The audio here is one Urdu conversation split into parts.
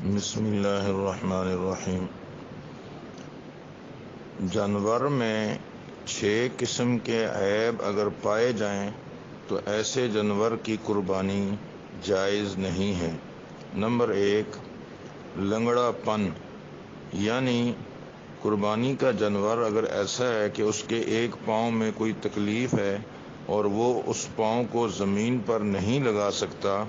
بسم اللہ الرحمن الرحیم۔ جانور میں 6 قسم کے عیب اگر پائے جائیں تو ایسے جانور کی قربانی جائز نہیں ہے۔ نمبر 1، لنگڑا پن، یعنی قربانی کا جانور اگر ایسا ہے کہ اس کے ایک پاؤں میں کوئی تکلیف ہے اور وہ اس پاؤں کو زمین پر نہیں لگا سکتا،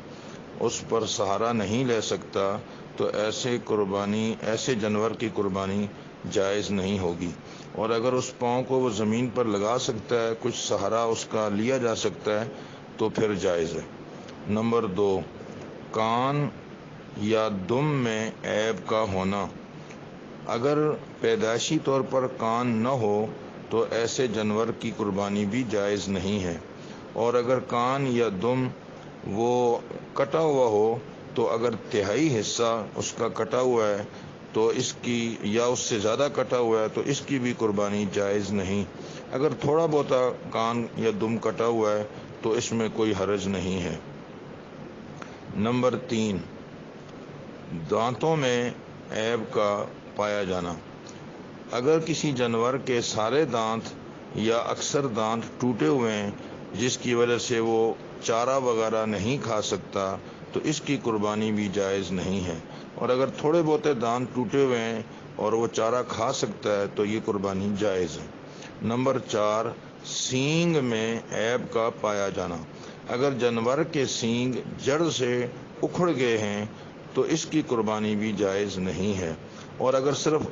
اس پر سہارا نہیں لے سکتا، تو ایسے جانور کی قربانی جائز نہیں ہوگی۔ اور اگر اس پاؤں کو وہ زمین پر لگا سکتا ہے، کچھ سہارا اس کا لیا جا سکتا ہے، تو پھر جائز ہے۔ نمبر 2، کان یا دم میں عیب کا ہونا۔ اگر پیدائشی طور پر کان نہ ہو تو ایسے جانور کی قربانی بھی جائز نہیں ہے۔ اور اگر کان یا دم وہ کٹا ہوا ہو تو اگر تہائی حصہ اس کا کٹا ہوا ہے تو اس کی، یا اس سے زیادہ کٹا ہوا ہے، تو اس کی بھی قربانی جائز نہیں۔ اگر تھوڑا بہت کان یا دم کٹا ہوا ہے تو اس میں کوئی حرج نہیں ہے۔ نمبر 3، دانتوں میں عیب کا پایا جانا۔ اگر کسی جانور کے سارے دانت یا اکثر دانت ٹوٹے ہوئے ہیں جس کی وجہ سے وہ چارہ وغیرہ نہیں کھا سکتا، تو اس کی قربانی بھی جائز نہیں ہے۔ اور اگر تھوڑے بہت دانت ٹوٹے ہوئے ہیں اور وہ چارہ کھا سکتا ہے تو یہ قربانی جائز ہے۔ نمبر 4، سینگ میں عیب کا پایا جانا۔ اگر جانور کے سینگ جڑ سے اکھڑ گئے ہیں تو اس کی قربانی بھی جائز نہیں ہے۔ اور اگر صرف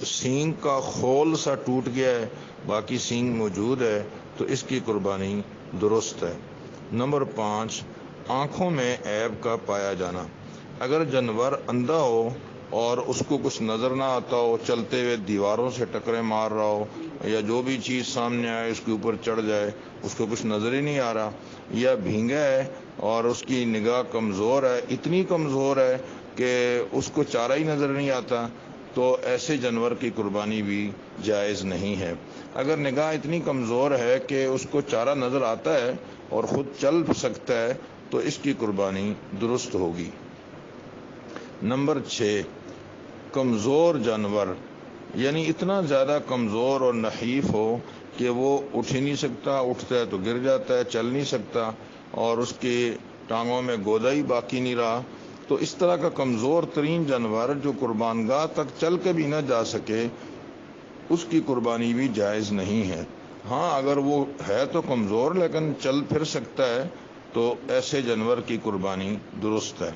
سینگ کا خول سا ٹوٹ گیا ہے، باقی سینگ موجود ہے، تو اس کی قربانی درست ہے۔ نمبر 5، آنکھوں میں عیب کا پایا جانا۔ اگر جانور اندھا ہو اور اس کو کچھ نظر نہ آتا ہو، چلتے ہوئے دیواروں سے ٹکرے مار رہا ہو، یا جو بھی چیز سامنے آئے اس کے اوپر چڑھ جائے، اس کو کچھ نظر ہی نہیں آ رہا، یا بھینگا ہے اور اس کی نگاہ کمزور ہے، اتنی کمزور ہے کہ اس کو چارہ ہی نظر نہیں آتا، تو ایسے جانور کی قربانی بھی جائز نہیں ہے۔ اگر نگاہ اتنی کمزور ہے کہ اس کو چارہ نظر آتا ہے اور خود چل سکتا ہے تو اس کی قربانی درست ہوگی۔ نمبر 6، کمزور جانور، یعنی اتنا زیادہ کمزور اور نحیف ہو کہ وہ اٹھ ہی نہیں سکتا، اٹھتا ہے تو گر جاتا ہے، چل نہیں سکتا، اور اس کی ٹانگوں میں گودا ہی باقی نہیں رہا، تو اس طرح کا کمزور ترین جانور جو قربان گاہ تک چل کے بھی نہ جا سکے، اس کی قربانی بھی جائز نہیں ہے۔ ہاں، اگر وہ ہے تو کمزور لیکن چل پھر سکتا ہے تو ایسے جانور کی قربانی درست ہے۔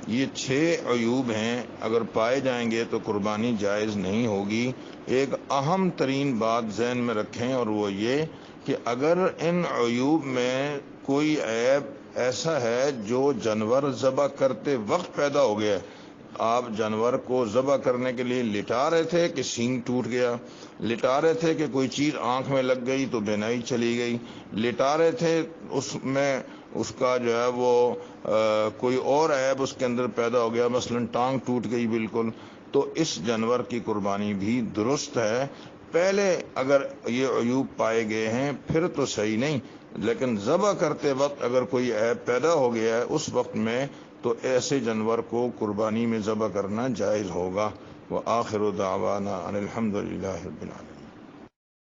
یہ 6 عیوب ہیں، اگر پائے جائیں گے تو قربانی جائز نہیں ہوگی۔ ایک اہم ترین بات ذہن میں رکھیں، اور وہ یہ کہ اگر ان عیوب میں کوئی عیب ایسا ہے جو جانور ذبح کرتے وقت پیدا ہو گیا ہے، آپ جانور کو ذبح کرنے کے لیے لٹا رہے تھے کہ سینگ ٹوٹ گیا، لٹا رہے تھے کہ کوئی چیز آنکھ میں لگ گئی تو بینائی چلی گئی، لٹا رہے تھے اس میں اس کا جو ہے وہ کوئی اور عیب اس کے اندر پیدا ہو گیا، مثلا ٹانگ ٹوٹ گئی بالکل، تو اس جانور کی قربانی بھی درست ہے۔ پہلے اگر یہ عیوب پائے گئے ہیں پھر تو صحیح نہیں، لیکن ذبح کرتے وقت اگر کوئی عیب پیدا ہو گیا ہے اس وقت میں، تو ایسے جانور کو قربانی میں ذبح کرنا جائز ہوگا۔ وآخر دعوانا ان الحمد للہ رب العالمین۔